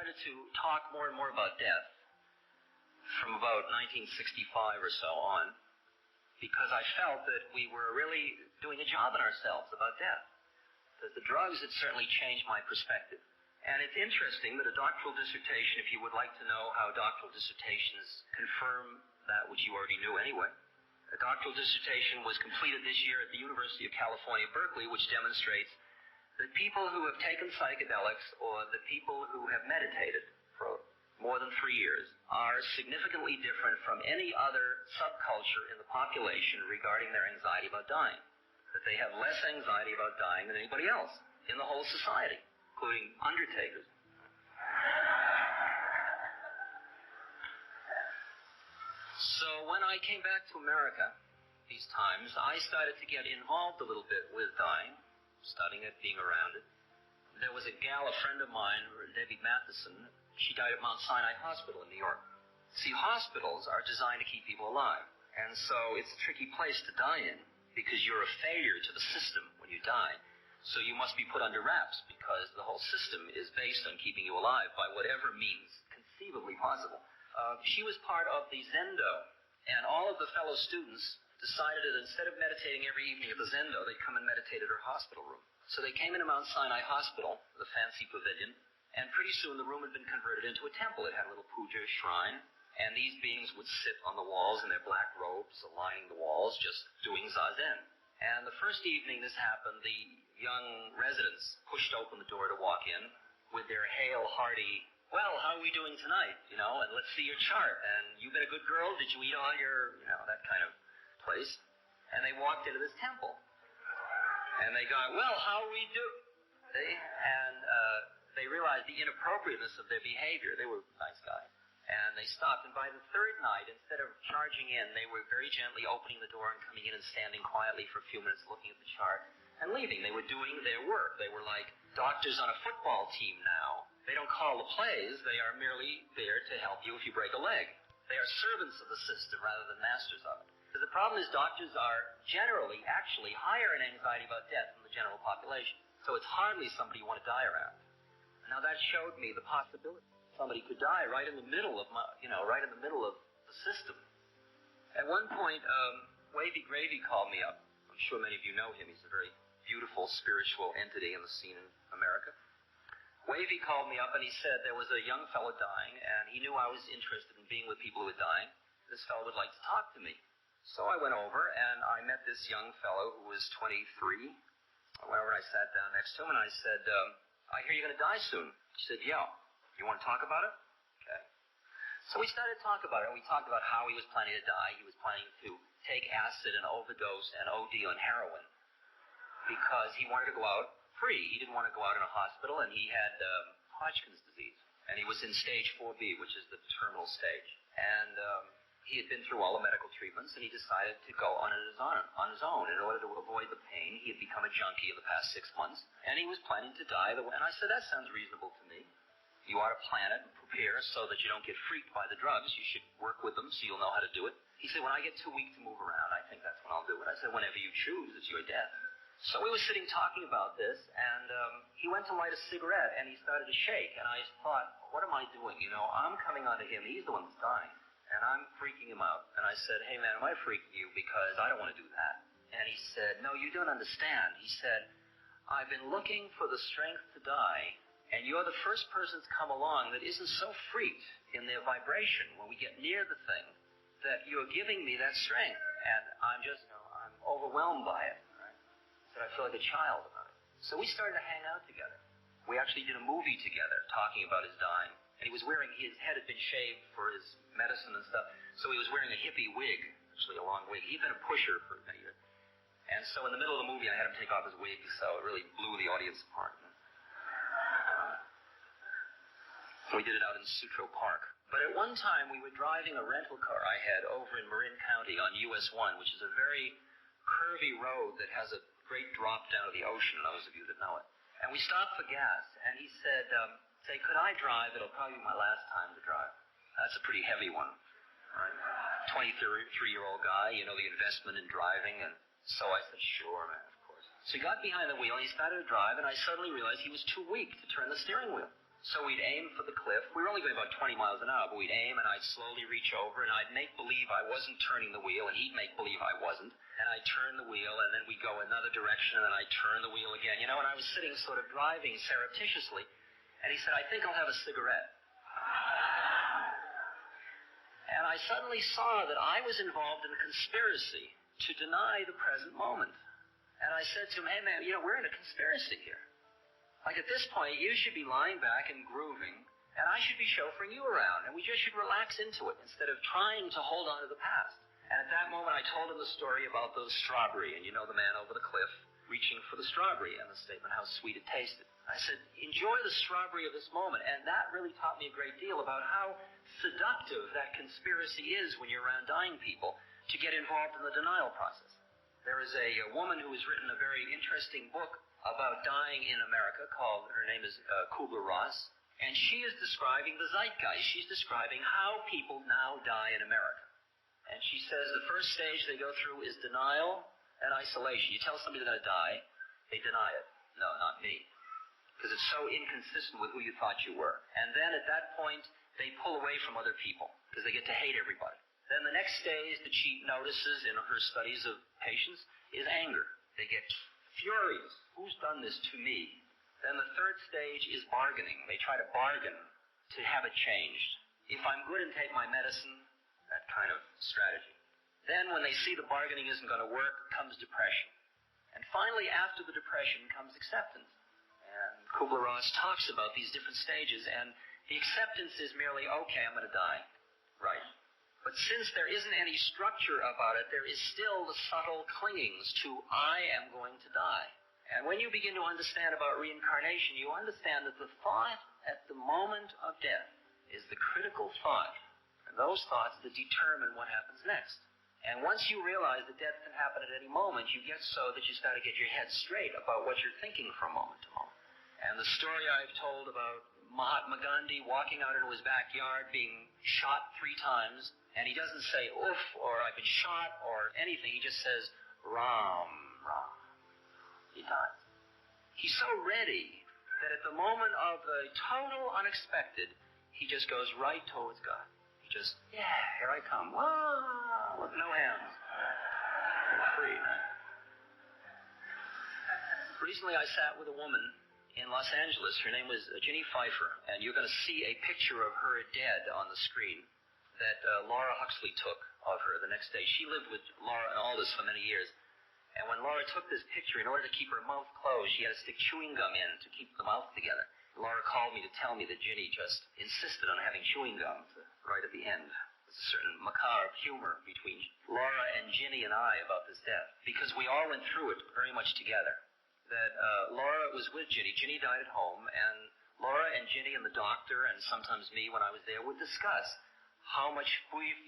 started to talk more and more about death from about 1965 or so on, because I felt that we were really doing a job on ourselves about death. That the drugs had certainly changed my perspective. And it's interesting that a doctoral dissertation, if you would like to know how doctoral dissertations confirm that which you already knew anyway, a doctoral dissertation was completed this year at the University of California, Berkeley, which demonstrates that people who have taken psychedelics or the people who have meditated for more than 3 years are significantly different from any other subculture in the population regarding their anxiety about dying. That they have less anxiety about dying than anybody else in the whole society, including undertakers. So when I came back to America these times, I started to get involved a little bit with dying, studying it, being around it. There was a gal, a friend of mine, Debbie Matheson. She died at Mount Sinai Hospital in New York. See, hospitals are designed to keep people alive. And so it's a tricky place to die in, because you're a failure to the system when you die. So you must be put under wraps, because the whole system is based on keeping you alive by whatever means conceivably possible. She was part of the Zendo, and all of the fellow students decided that instead of meditating every evening at the Zendo, they'd come and meditate at her hospital room. So they came into Mount Sinai Hospital, the fancy pavilion, and pretty soon the room had been converted into a temple. It had a little puja shrine, and these beings would sit on the walls in their black robes, lining the walls, just doing zazen. And the first evening this happened, the young residents pushed open the door to walk in with their hail, hearty, "Well, how are we doing tonight? And let's see your chart. And you been a good girl? Did you eat all your," that kind of place. And they walked into this temple. And they got, "Well, how are we doing?" They realized the inappropriateness of their behavior. They were nice guys. And they stopped. And by the third night, instead of charging in, they were very gently opening the door and coming in and standing quietly for a few minutes looking at the chart and leaving. They were doing their work. They were like doctors on a football team now. They don't call the plays. They are merely there to help you if you break a leg. They are servants of the system rather than masters of it. Because the problem is doctors are generally actually higher in anxiety about death than the general population. So it's hardly somebody you want to die around. Now that showed me the possibility. Somebody could die right in the middle of right in the middle of the system. At one point, Wavy Gravy called me up. I'm sure many of you know him. He's a very beautiful spiritual entity in the scene in America. Wavy called me up and he said there was a young fellow dying, and he knew I was interested in being with people who were dying. This fellow would like to talk to me. So I went over and I met this young fellow who was 23. I went over and I sat down next to him and I said, "I hear you're going to die soon." He said, "Yeah. You want to talk about it?" Okay. So we started to talk about it, and we talked about how he was planning to die. He was planning to take acid and overdose and OD on heroin because he wanted to go out free. He didn't want to go out in a hospital, and he had Hodgkin's disease. And he was in stage 4B, which is the terminal stage. And he had been through all the medical treatments, and he decided to go on his own. In order to avoid the pain, he had become a junkie in the past 6 months, and he was planning to die. And I said, "That sounds reasonable to me. You ought to plan it and prepare so that you don't get freaked by the drugs. You should work with them so you'll know how to do it." He said, "When I get too weak to move around, I think that's when I'll do it." I said, "Whenever you choose, it's your death." So we were sitting talking about this, and he went to light a cigarette, and he started to shake. And I thought, what am I doing? I'm coming onto him. He's the one that's dying, and I'm freaking him out. And I said, "Hey, man, am I freaking you? Because I don't want to do that." And he said, "No, you don't understand." He said, "I've been looking for the strength to die, and you're the first person to come along that isn't so freaked in their vibration when we get near the thing that you're giving me that strength. And I'm just, I'm overwhelmed by it." Right? He said, "I feel like a child about it." So we started to hang out together. We actually did a movie together talking about his dying. And he was wearing, his head had been shaved for his medicine and stuff, so he was wearing a hippie wig, actually a long wig. He'd been a pusher for many years. And so in the middle of the movie, I had him take off his wig, so it really blew the audience apart. So we did it out in Sutro Park. But at one time, we were driving a rental car I had over in Marin County on US 1, which is a very curvy road that has a great drop down to the ocean, those of you that know it. And we stopped for gas, and he said, "Say, could I drive? It'll probably be my last time to drive." That's a pretty heavy one. Right? 23-year-old guy, the investment in driving. And so I said, "Sure, man, of course." So he got behind the wheel, and he started to drive, and I suddenly realized he was too weak to turn the steering wheel. So we'd aim for the cliff. We were only going about 20 miles an hour, but we'd aim, and I'd slowly reach over, and I'd make believe I wasn't turning the wheel, and he'd make believe I wasn't. And I'd turn the wheel, and then we'd go another direction, and then I'd turn the wheel again. You know, and I was sitting sort of driving surreptitiously, and he said, I think I'll have a cigarette. And I suddenly saw that I was involved in a conspiracy to deny the present moment. And I said to him, hey man, we're in a conspiracy here. Like at this point, you should be lying back and grooving, and I should be chauffeuring you around, and we just should relax into it instead of trying to hold on to the past. And at that moment, I told him the story about those strawberry, and the man over the cliff reaching for the strawberry, and the statement how sweet it tasted. I said, enjoy the strawberry of this moment, and that really taught me a great deal about how seductive that conspiracy is when you're around dying people to get involved in the denial process. There is a woman who has written a very interesting book about dying in America her name is Kubler-Ross, and she is describing the zeitgeist. She's describing how people now die in America. And she says the first stage they go through is denial and isolation. You tell somebody they're going to die, they deny it. No, not me. Because it's so inconsistent with who you thought you were. And then at that point, they pull away from other people because they get to hate everybody. Then the next stage that she notices in her studies of patients is anger. They get furious. Who's done this to me? Then the third stage is bargaining. They try to bargain to have it changed. If I'm good and take my medicine, that kind of strategy. Then when they see the bargaining isn't going to work, comes depression. And finally, after the depression comes acceptance. And Kubler-Ross talks about these different stages, and the acceptance is merely, okay, I'm going to die. Right. But since there isn't any structure about it, there is still the subtle clingings to, I am going to die. And when you begin to understand about reincarnation, you understand that the thought at the moment of death is the critical thought, and those thoughts that determine what happens next. And once you realize that death can happen at any moment, you get so that you start to get your head straight about what you're thinking from moment to moment. And the story I've told about Mahatma Gandhi walking out into his backyard being shot 3 times, and he doesn't say, oof, or I've been shot, or anything. He just says, Ram, Ram. He dies. He's so ready that at the moment of the total unexpected, he just goes right towards God. He just, here I come. Whoa, with no hands. Free. Recently I sat with a woman in Los Angeles. Her name was Ginny Pfeiffer, and you're going to see a picture of her dead on the screen that Laura Huxley took of her the next day. She lived with Laura and Aldous for many years. And when Laura took this picture, in order to keep her mouth closed, she had to stick chewing gum in to keep the mouth together. Laura called me to tell me that Ginny just insisted on having chewing gum right at the end. There's a certain macabre humor between Laura and Ginny and I about this death, because we all went through it very much together. That Laura was with Ginny. Ginny died at home, and Laura and Ginny and the doctor, and sometimes me when I was there, would discuss how much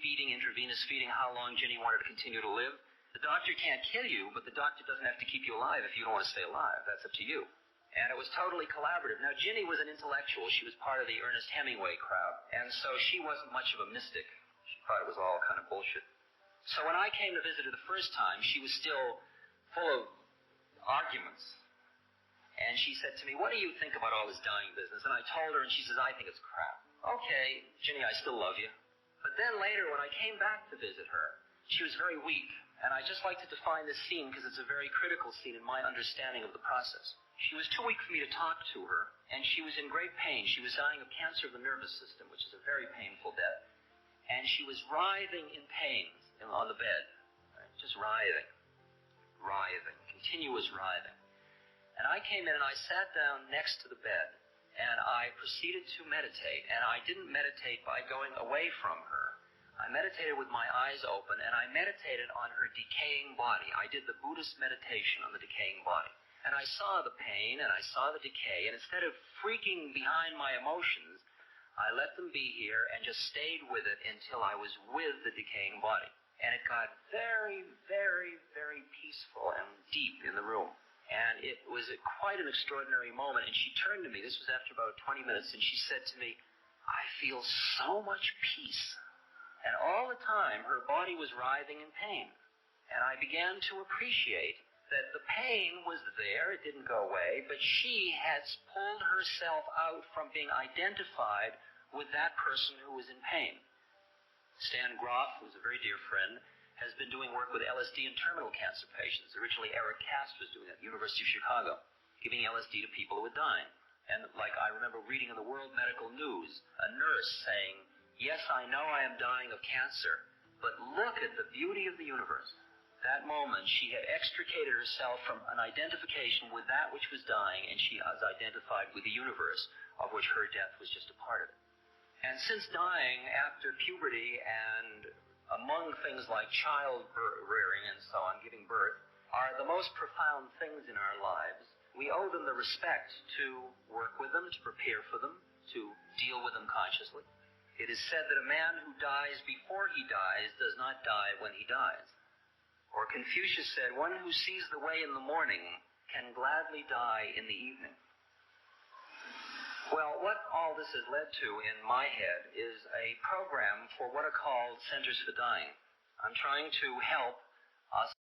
feeding, intravenous feeding, how long Ginny wanted to continue to live. The doctor can't kill you, but the doctor doesn't have to keep you alive if you don't want to stay alive. That's up to you. And it was totally collaborative. Now, Ginny was an intellectual. She was part of the Ernest Hemingway crowd. And so she wasn't much of a mystic. She thought it was all kind of bullshit. So when I came to visit her the first time, she was still full of arguments. And she said to me, what do you think about all this dying business? And I told her, and she says, I think it's crap. Okay, Ginny, I still love you. But then later, when I came back to visit her, she was very weak. And I just like to define this scene because it's a very critical scene in my understanding of the process. She was too weak for me to talk to her, and she was in great pain. She was dying of cancer of the nervous system, which is a very painful death. And she was writhing in pain on the bed. Right? Just writhing, continuous writhing. And I came in and I sat down next to the bed, and I proceeded to meditate. And I didn't meditate by going away from her. I meditated with my eyes open, and I meditated on her decaying body. I did the Buddhist meditation on the decaying body. And I saw the pain, and I saw the decay, and instead of freaking behind my emotions, I let them be here and just stayed with it until I was with the decaying body. And it got very, very, very peaceful and deep in the room. And it was quite an extraordinary moment, and she turned to me, this was after about 20 minutes, and she said to me, I feel so much peace. And all the time, her body was writhing in pain. And I began to appreciate that the pain was there, it didn't go away, but she had pulled herself out from being identified with that person who was in pain. Stan Groff, who's a very dear friend, has been doing work with LSD in terminal cancer patients. Originally, Eric Cast was doing it at the University of Chicago, giving LSD to people who were dying. And like I remember reading in the World Medical News, a nurse saying, "Yes, I know I am dying of cancer, but look at the beauty of the universe." That moment, she had extricated herself from an identification with that which was dying, and she was identified with the universe, of which her death was just a part of it. And since dying after puberty and among things like child rearing and so on, giving birth, are the most profound things in our lives, we owe them the respect to work with them, to prepare for them, to deal with them consciously. It is said that a man who dies before he dies does not die when he dies. Or Confucius said, one who sees the way in the morning can gladly die in the evening. Well, what all this has led to in my head is a program for what are called Centers for Dying. I'm trying to help us